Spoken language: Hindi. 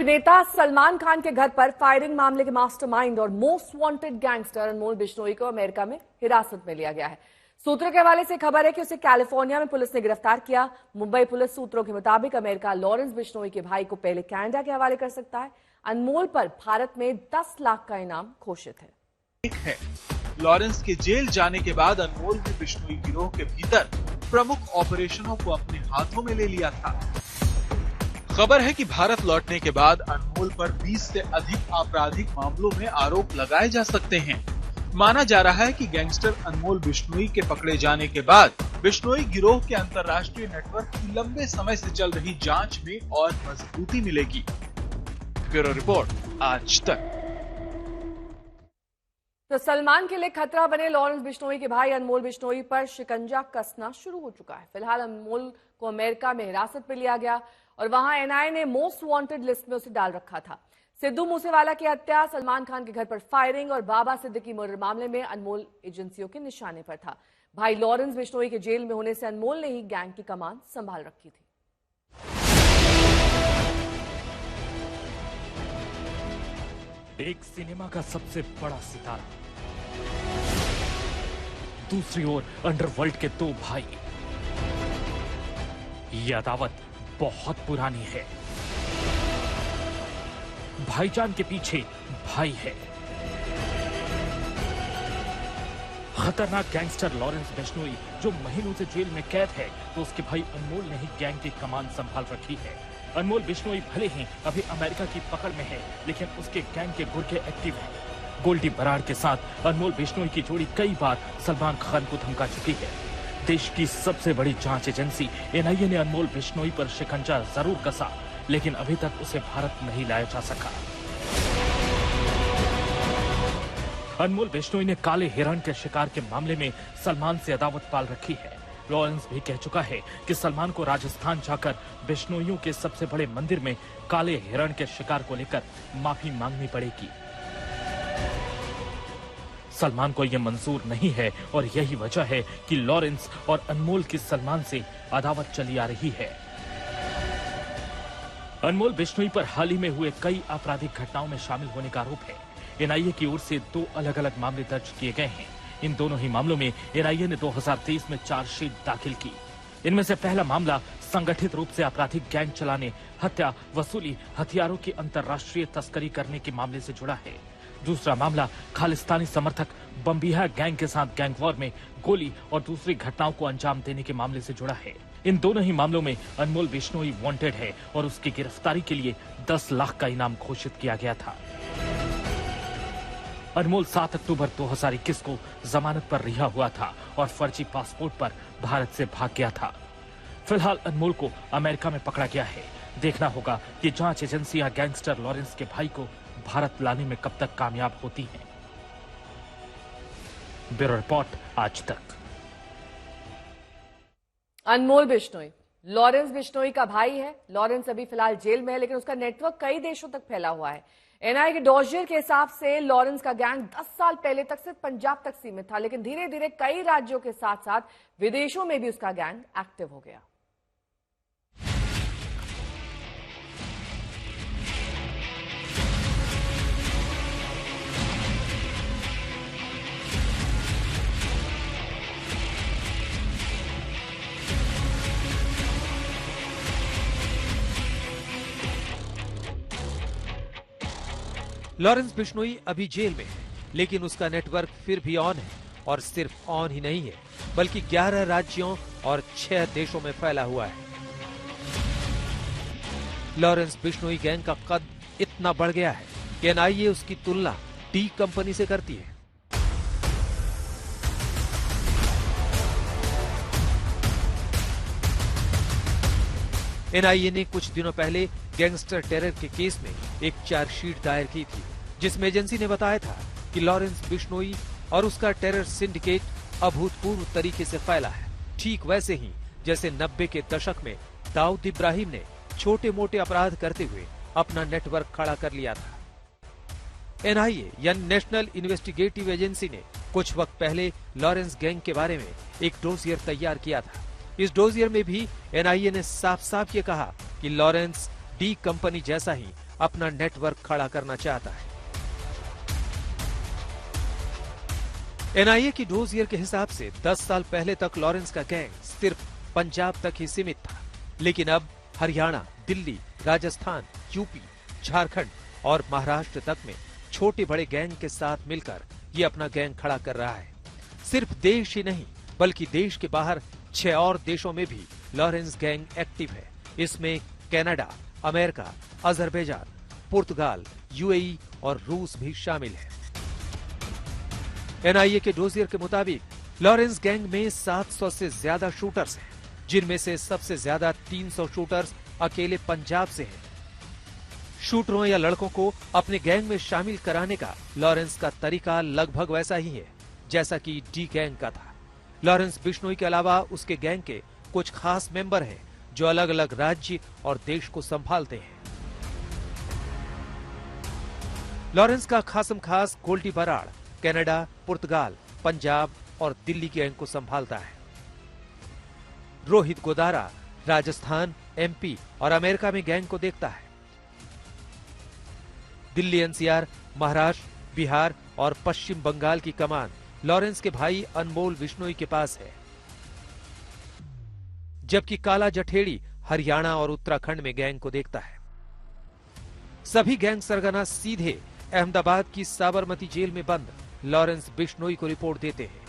अभिनेता सलमान खान के घर पर फायरिंग मामले के मास्टरमाइंड और मोस्ट वांटेड गैंगस्टर अनमोल बिश्नोई को अमेरिका में हिरासत में लिया गया है। सूत्रों के हवाले से खबर है कि उसे कैलिफोर्निया में पुलिस ने गिरफ्तार किया। मुंबई पुलिस सूत्रों के मुताबिक अमेरिका लॉरेंस बिश्नोई के भाई को पहले कनाडा के हवाले कर सकता है। अनमोल पर भारत में 10 लाख का इनाम घोषित है। लॉरेंस के जेल जाने के बाद अनमोल ने बिश्नोई गिरोह के भीतर प्रमुख ऑपरेशनों को अपने हाथों में ले लिया था। खबर है कि भारत लौटने के बाद अनमोल पर 20 से अधिक आपराधिक मामलों में आरोप लगाए जा सकते हैं। माना जा रहा है कि गैंगस्टर अनमोल बिश्नोई के पकड़े जाने के बाद बिश्नोई गिरोह के अंतर्राष्ट्रीय नेटवर्क की लंबे समय से चल रही जांच में और मजबूती मिलेगी। ब्यूरो रिपोर्ट, आज तक। तो सलमान के लिए खतरा बने लॉरेंस बिश्नोई के भाई अनमोल बिश्नोई पर शिकंजा कसना शुरू हो चुका है। फिलहाल अनमोल को अमेरिका में हिरासत में लिया गया और वहां एनआईए ने मोस्ट वांटेड लिस्ट में उसे डाल रखा था। सिद्धू मूसेवाला की हत्या, सलमान खान के घर पर फायरिंग और बाबा सिद्दीकी मर्डर मामले में अनमोल एजेंसियों के निशाने पर था। भाई लॉरेंस बिश्नोई के जेल में होने से अनमोल ने ही गैंग की कमान संभाल रखी थी। एक सिनेमा का सबसे बड़ा सितारा, दूसरी ओर अंडरवर्ल्ड के 2 भाई। ये अदावत बहुत पुरानी है। भाईजान के पीछे भाई है। खतरनाक गैंगस्टर लॉरेंस बिश्नोई जो महीनों से जेल में कैद है, तो उसके भाई अनमोल ने ही गैंग की कमान संभाल रखी है। अनमोल बिश्नोई भले ही अभी अमेरिका की पकड़ में है, लेकिन उसके गैंग के गुर्गे एक्टिव हैं। गोल्डी बराड़ के साथ अनमोल बिश्नोई की जोड़ी कई बार सलमान खान को धमका चुकी है। देश की सबसे बड़ी जांच एजेंसी एनआईए ने अनमोल बिश्नोई पर शिकंजा जरूर कसा, लेकिन अभी तक उसे भारत नहीं लाया जा सका। अनमोल बिश्नोई ने काले हिरण के शिकार के मामले में सलमान से अदावत पाल रखी है। लॉरेंस भी कह चुका है कि सलमान को राजस्थान जाकर बिश्नोइयों के सबसे बड़े मंदिर में काले हिरण के शिकार को लेकर माफी मांगनी पड़ेगी। सलमान को यह मंजूर नहीं है और यही वजह है कि लॉरेंस और अनमोल की सलमान से अदावत चली आ रही है। अनमोल बिश्नोई पर हाल ही में हुए कई आपराधिक घटनाओं में शामिल होने का आरोप है। एनआईए की ओर से 2 अलग अलग मामले दर्ज किए गए हैं। इन दोनों ही मामलों में एनआईए ने 2023 में चार्जशीट दाखिल की। इनमें से पहला मामला संगठित रूप से आपराधिक गैंग चलाने, हत्या, वसूली, हथियारों की अंतर्राष्ट्रीय तस्करी करने के मामले से जुड़ा है। दूसरा मामला खालिस्तानी समर्थक बम्बिहा गैंग के साथ गैंग वॉर में गोली और दूसरी घटनाओं को अंजाम देने के मामले से जुड़ा है। इन दोनों ही मामलों में अनमोल बिश्नोई वांटेड है और उसकी गिरफ्तारी के लिए 10 लाख का इनाम घोषित किया गया था। अनमोल 7 अक्टूबर 2021 को जमानत पर रिहा हुआ था और फर्जी पासपोर्ट पर भारत से भाग गया था। फिलहाल अनमोल को अमेरिका में पकड़ा गया है। देखना होगा कि जांच एजेंसियां गैंगस्टर लॉरेंस के भाई को भारत लाने में कब तक कामयाब होती हैं। ब्यूरो रिपोर्ट, आज तक। अनमोल बिश्नोई लॉरेंस बिश्नोई का भाई है। लॉरेंस अभी फिलहाल जेल में है, लेकिन उसका नेटवर्क कई देशों तक फैला हुआ है। एनआईए के डॉजियर के हिसाब से लॉरेंस का गैंग 10 साल पहले तक सिर्फ पंजाब तक सीमित था, लेकिन धीरे धीरे कई राज्यों के साथ साथ विदेशों में भी उसका गैंग एक्टिव हो गया। लॉरेंस बिश्नोई अभी जेल में है, लेकिन उसका नेटवर्क फिर भी ऑन है और सिर्फ ऑन ही नहीं है, बल्कि 11 राज्यों और 6 देशों में फैला हुआ है। लॉरेंस बिश्नोई गैंग का कद इतना बढ़ गया है कि एनआईए उसकी तुलना डी कंपनी से करती है। एनआईए ने कुछ दिनों पहले गैंगस्टर टेरर के केस में एक चार्जशीट दायर की थी, जिसमें एजेंसी ने बताया था कि लॉरेंस बिश्नोई और उसका टेरर सिंडिकेट अभूतपूर्व तरीके से फैला है। ठीक वैसे ही जैसे 90 के दशक में दाऊद इब्राहिम ने छोटे मोटे अपराध करते हुए अपना नेटवर्क खड़ा कर लिया था। एनआईए यानी नेशनल इन्वेस्टिगेटिव एजेंसी ने कुछ वक्त पहले लॉरेंस गैंग के बारे में एक डोसियर तैयार किया था। इस डोजियर में भी एनआईए ने साफ साफ ये कहा कि लॉरेंस डी कंपनी जैसा ही अपना नेटवर्क खड़ा करना चाहता है। एनआईए की डोजियर के हिसाब से 10 साल पहले तक लॉरेंस का गैंग सिर्फ पंजाब तक ही सीमित था, लेकिन अब हरियाणा, दिल्ली, राजस्थान, यूपी, झारखंड और महाराष्ट्र तक में छोटे बड़े गैंग के साथ मिलकर ये अपना गैंग खड़ा कर रहा है। सिर्फ देश ही नहीं बल्कि देश के बाहर 6 और देशों में भी लॉरेंस गैंग एक्टिव है। इसमें कनाडा, अमेरिका, अजरबैजान, पुर्तगाल, यूएई और रूस भी शामिल है। एनआईए के डोजियर के मुताबिक लॉरेंस गैंग में 700 से ज्यादा शूटर्स हैं, जिनमें से सबसे ज्यादा 300 शूटर्स अकेले पंजाब से हैं। शूटरों या लड़कों को अपने गैंग में शामिल कराने का लॉरेंस का तरीका लगभग वैसा ही है जैसा कि डी गैंग का था। लॉरेंस बिश्नोई के अलावा उसके गैंग के कुछ खास मेंबर हैं जो अलग अलग राज्य और देश को संभालते हैं। लॉरेंस का खासम खास गोल्डी बराड़ कनाडा, पुर्तगाल, पंजाब और दिल्ली गैंग को संभालता है। रोहित गोदारा राजस्थान, एमपी और अमेरिका में गैंग को देखता है। दिल्ली एनसीआर, महाराष्ट्र, बिहार और पश्चिम बंगाल की कमान लॉरेंस के भाई अनमोल बिश्नोई के पास है, जबकि काला जठेड़ी हरियाणा और उत्तराखंड में गैंग को देखता है। सभी गैंग सरगना सीधे अहमदाबाद की साबरमती जेल में बंद लॉरेंस बिश्नोई को रिपोर्ट देते हैं।